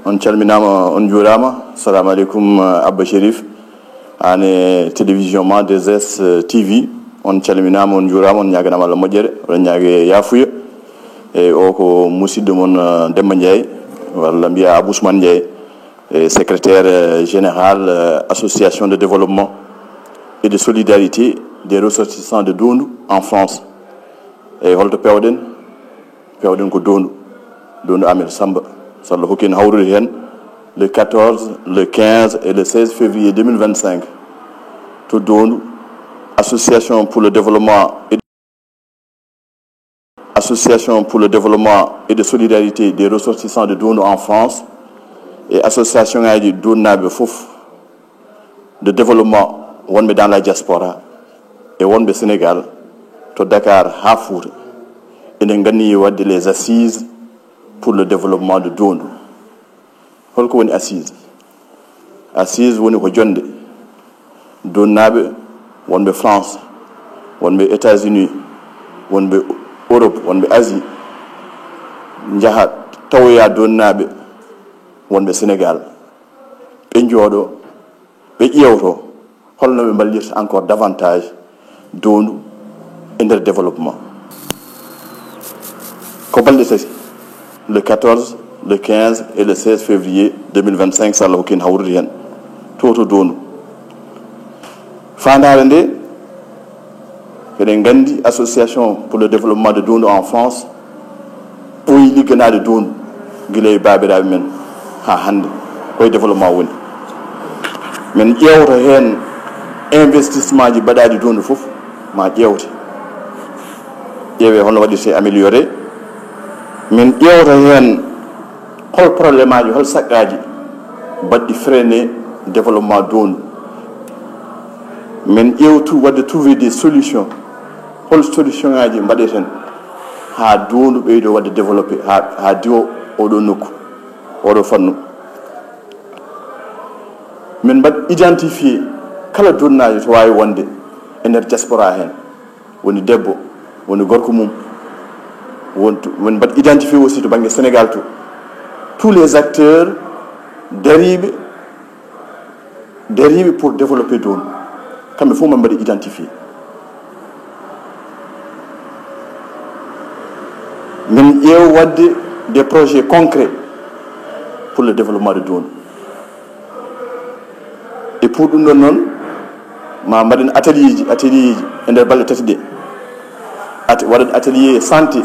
on calminama on juurama. Assalamu alaikum Abba Sherif ane télévision ma 2S TV on calminama on juurama on ñaganama Allah moƴƴere on ñaage yafuya e o ko musidɗo mon Demba Ndiaye walla mbiya Abou Ousmane Ndiaye secrétaire général association de développement et de solidarité des ressortissants de Doundou en France e holto pewɗen ko Doundou Amel Samba sallah hokki en hawrude hen le 14 le 15 et le 16 février 2025 to Doundou association pour le développement et de solidarité des ressortissants de Doundou en France et association ngaji Doundou fof de développement wonɓe dans la diaspora et wonɓe Sénégal to Dakar ha Fouta enen ganni wadde les assises pour le développement de Doundou. Holko woni assise woni ko jonde Doundou wonɓe France wonɓe États-Unis wonɓe Europe wonɓe Asie jaha tawoya Doundou wonɓe Sénégal ɓe jooɗo ɓe ƴewto holno ɓe ballirta encore davantage Doundou e nder développement ko balɗe tati le 14 le 15 et le 16 février 2025 so Allah hokki en hawrude hen to Doundou fandare nde eɗen gandi association pour le développement de Doundou en France ɓooyi ligganade Doundou guila e babiraɓe men ha hande koye développement woni min ƴewta hen investissement ji mbaɗaɗi Doundou foof ma ƴewte ƴeewe holno waɗirte amélioré min ƴewta hen hol probléme aji hol saqqaji mbaɗɗi freiné développement Doundou min ƴewtu wadde trouver des solutions hol solution ngaji mbaɗeten ha Doundou ɓeydo wadde développé ha diwo oɗo nokku oɗo fannu min mbaɗ identifié kala Doundounajo to wawi wonde e nder diaspora hen woni debbo woni gorko mum min mbaɗ identifié aussi to banggue Sénégal to tous les acteurs dariɓe pour développer Doundou kamɓe fof min mbaɗi identifié min ƴeew wadde des projets concrets pour le développement de Doundou et pour ɗum ɗon noon ma mbaɗen atelier ji e nder balɗe tati ɗe waɗat atelier santé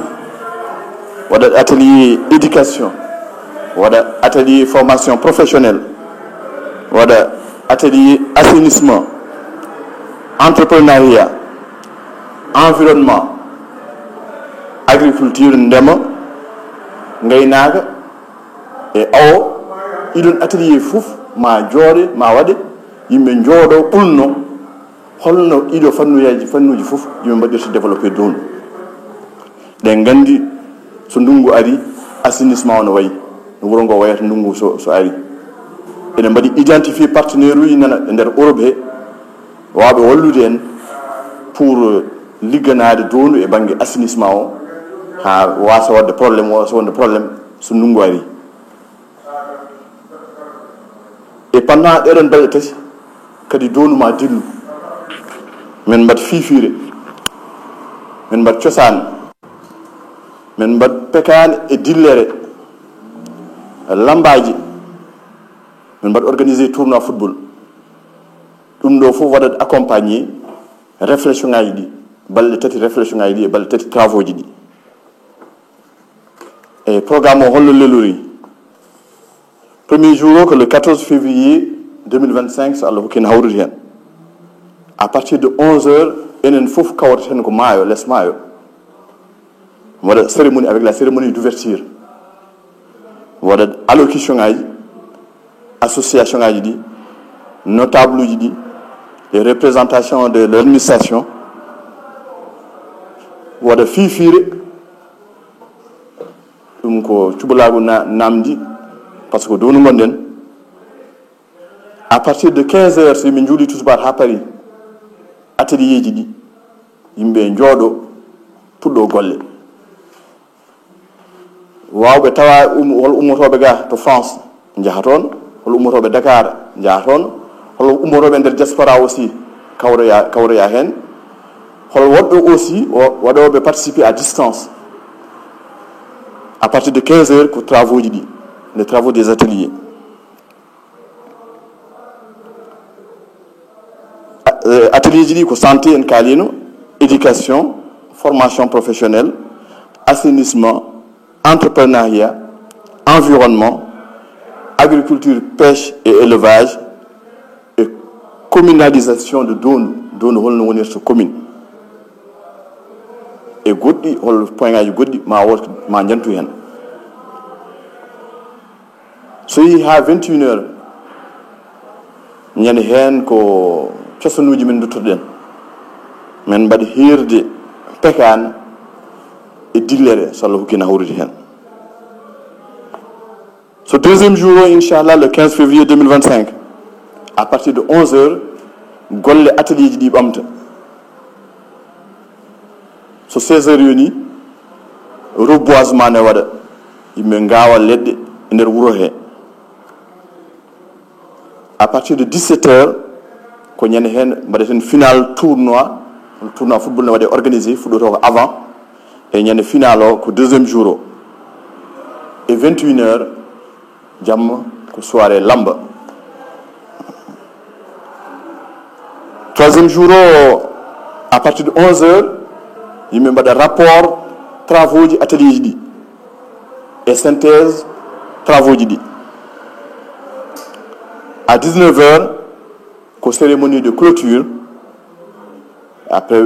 waɗat atelier éducation waɗa atelier formation professionnelle waɗa atelier assainissement entrepreneuriat environnement agriculture ndema gaynaka e awo iɗon atelier fof ma jooɗe ma waɗe yimɓe jooɗo ɓulno holno ɗiɗo fannuji fof yimɓe mbaɗirta développé Doundou ɗen gandi so ndungu ari assainissement ono wayi no wuro ngo wayata ndungu so ari eɗen mbaɗi identifié partenaire uji nana e nder Europe he wawɓe wallude en pour ligganade Doundou e banggue assainissement o ha wasa wadde probléme o so wonde probléme so ndungu ari et pendant ɗeɗon balɗe tati kadi Doundou ma dillu min mbaɗ fifire min mbaɗ cosaan min mbaɗ pekane e dillere lambaji min mbaɗ organisé tournoi football ɗum ɗo fof waɗat accompagné réflexion ngaji ɗi balɗe tati réflexion ngaji ɗi e balɗe tati travaux ji ɗi e programme o hollo lelori premier jour o que le 14 février 2025 so Allah hokki en hawrude hen à partir de 11h enen fof kawreten ko maayo less maayo waɗa cérémonie avec la cérémonie d'ouverture waɗa allocution ngaji association ngaji ɗi notable uji ɗi les représentations de l'administration waɗa fifire ɗum ko cuɓalago namdi par ce que Doundou gonɗen à partir de 15h so yimɓe juuɗi tusubaka ha paari atelier ji ɗi yimɓe jooɗo puɗɗo golle wawɓe tawa hol ummotoɓe ga to France jahaton hol ummotoɓe Dakar jahaton hol ummotoɓe nder diaspora aussi kawroya hen hol woɗɗo aussi waɗoɓe participer à distance à partir de 15 heures ko travaux ji les travaux des ateliers atelier ji ko santé en kalino éducation formation professionnelle assainissement entrepreneuriat environnement agriculture pêche et élevage et communalisation de Dondou holno woni so commune e goɗɗi hol point ngaji goɗɗi ma jantu hen so yi ha 21 heures ñande hen ko cosanuji men duttoɗen men mbaɗi hirde pekane e dillere so Allah hokkino hawrude hen ce deuxième jour inchallah le 15 février 2025 à partir de 11 heures golle atelier ji ɗi ɓamta so 16 heures yoni reboisement ne waɗa yimɓe gawa leɗɗe e nder wuuro he à partir de 17 heures ko ñande hen mbaɗeten final tournoi football ne waɗe organisé fuɗɗoto ko avant e ñande final o ko deuxième jour o et 21 heures jamma ko soirée lamba troisième jour o à partir de 11 heures yimɓe mbaɗa rapport travaux ji atelier ji ɗi et synthèse travaux ji ɗi à 19 heures ko cérémonie de clôture après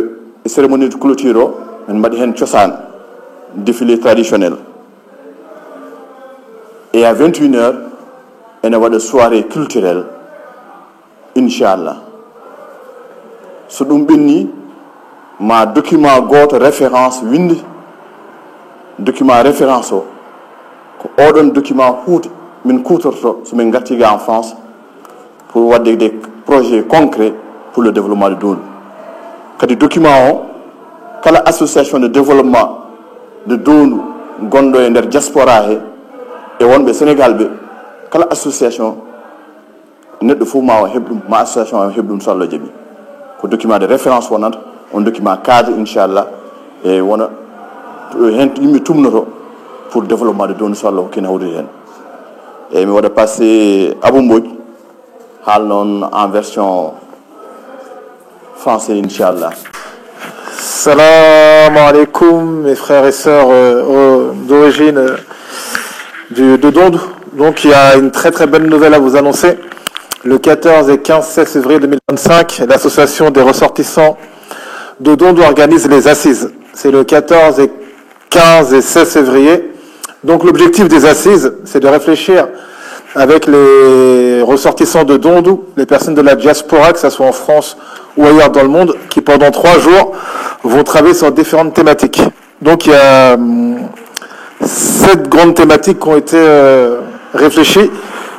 cérémonie de clôture o men mbaɗi hen cosaan défilé traditionnel et à 21 heures ene waɗa soirée culturelle inchallah so ɗum ɓenni ma document goto référence windi document référence o ko oɗon document huude min kutorto somin gartiga en France pour wadde des projets concrets pour le développement de Dondou kadi document o kala association de développement de Dondou gonɗo e nder diaspora he e wonɓe Sénégal ɓe kala association neɗɗo fof ma o heɓ ɗum ma association o heɓ ɗum so Allah jaaɓi ko document de référence wonata on document cadre inchallah e wona hen yimɓe tumnoto pour développement de Dondou so Allah hokkino hawrude hen eyyi mi waɗa passé Abou Mbodj haal noon en version français inchallah. Salam alaikum mes frères et sœurs d'origine de Dondou. Donc il y a une très très belle nouvelle à vous annoncer. Le 14 et 15-16 février 2025, l'association des ressortissants de Dondou organise les assises. C'est le 14 et 15 et 16 février. Donc l'objectif des assises, c'est de réfléchir avec les ressortissants de Dondou, les personnes de la diaspora, que ce soit en France ou ailleurs dans le monde, qui pendant 3 jours vont travailler sur différentes thématiques. Donc il y a 7 grandes thématiques qui ont été réfléchies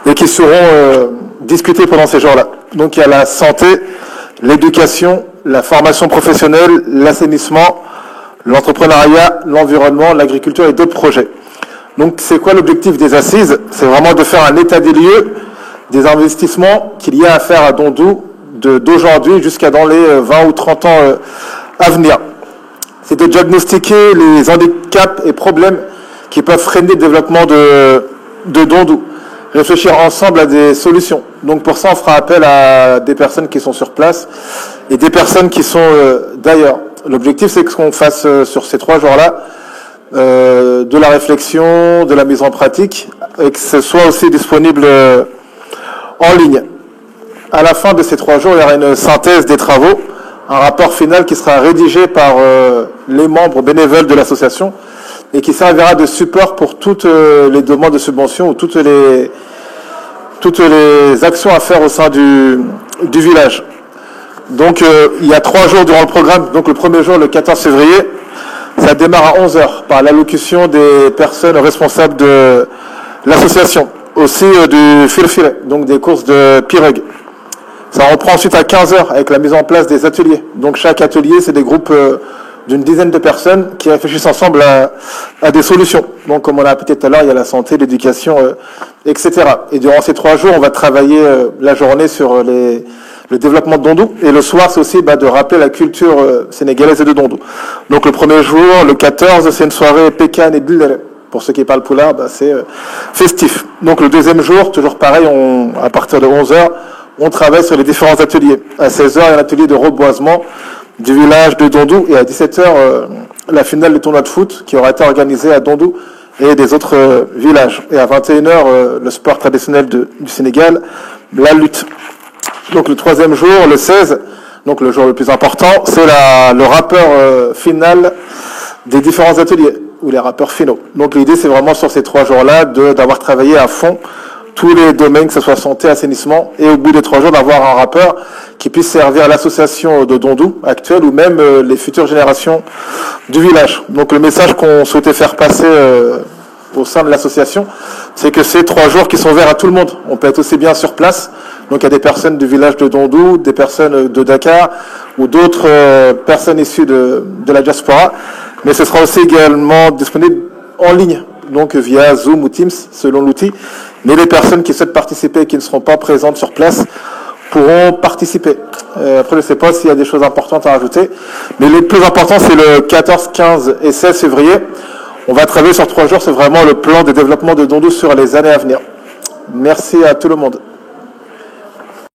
et qui seront discutées pendant ces jours-là. Donc il y a la santé, l'éducation, la formation professionnelle, l'assainissement, l'entrepreneuriat, l'environnement, l'agriculture et d'autres projets. Donc c'est quoi l'objectif des assises? C'est vraiment de faire un état des lieux des investissements qu'il y a à faire à Dondou d'aujourd'hui jusqu'à dans les 20 ou 30 ans à venir. C'est de diagnostiquer les handicaps et problèmes qui peuvent freiner le développement de Dondou. Réfléchir ensemble à des solutions. Donc pour ça, on fera appel à des personnes qui sont sur place et des personnes qui sont d'ailleurs. L'objectif, c'est qu'on fasse sur ces 3 jours-là de la réflexion, de la mise en pratique, et que ce soit aussi disponible en ligne. À la fin de ces 3 jours, il y aura une synthèse des travaux, un rapport final qui sera rédigé par les membres bénévoles de l'association et qui servira de support pour toutes les demandes de subventions ou toutes les actions à faire au sein du village. Donc il y a 3 jours durant le programme. Donc le premier jour, le 14 février, ça démarre à 11h par l'allocution des personnes responsables de l'association. Aussi du fil-filet, donc des courses de pirogue. Ça reprend ensuite à 15h avec la mise en place des ateliers. Donc chaque atelier, c'est des groupes d'une dizaine de personnes qui réfléchissent ensemble à des solutions. Donc, comme on l'a appelé tout à l'heure, il y a la santé, l'éducation, etc. Et durant ces 3 jours, on va travailler la journée sur le développement de Dondou. Et le soir, c'est aussi de rappeler la culture sénégalaise et de Dondou. Donc, le premier jour, le 14, c'est une soirée Pékan et Dildere. Pour ceux qui parlent poulard, c'est festif. Donc, le deuxième jour, toujours pareil, à partir de 11h, on travaille sur les différents ateliers. À 16h, il y a un atelier de reboisement du village de Dondou. Et à 17h, la finale du tournoi de foot qui aura été organisé à Dondou et des autres villages. Et à 21h, le sport traditionnel du Sénégal, la lutte. Donc, le troisième jour, le 16, donc le jour le plus important, c'est le rappeur final des différents ateliers, ou les rappeurs finaux. Donc l'idée, c'est vraiment sur ces 3 jours-là d'avoir travaillé à fond tous les domaines, que ce soit santé, assainissement, et au bout des 3 jours, d'avoir un rappeur qui puisse servir à l'association de Dondou actuelle ou même les futures générations du village. Donc le message qu'on souhaitait faire passer au sein de l'association, c'est que c'est 3 jours qui sont ouverts à tout le monde. On peut être aussi bien sur place. Donc il y a des personnes du village de Dondou, des personnes de Dakar ou d'autres personnes issues de la diaspora. Mais ce sera aussi également disponible en ligne, donc via Zoom ou Teams, selon l'outil. Mais les personnes qui souhaitent participer et qui ne seront pas présentes sur place pourront participer. Après, je ne sais pas s'il y a des choses importantes à rajouter. Mais le plus important, c'est le 14, 15 et 16 février. On va travailler sur 3 jours. C'est vraiment le plan de développement de Dondou sur les années à venir. Merci à tout le monde.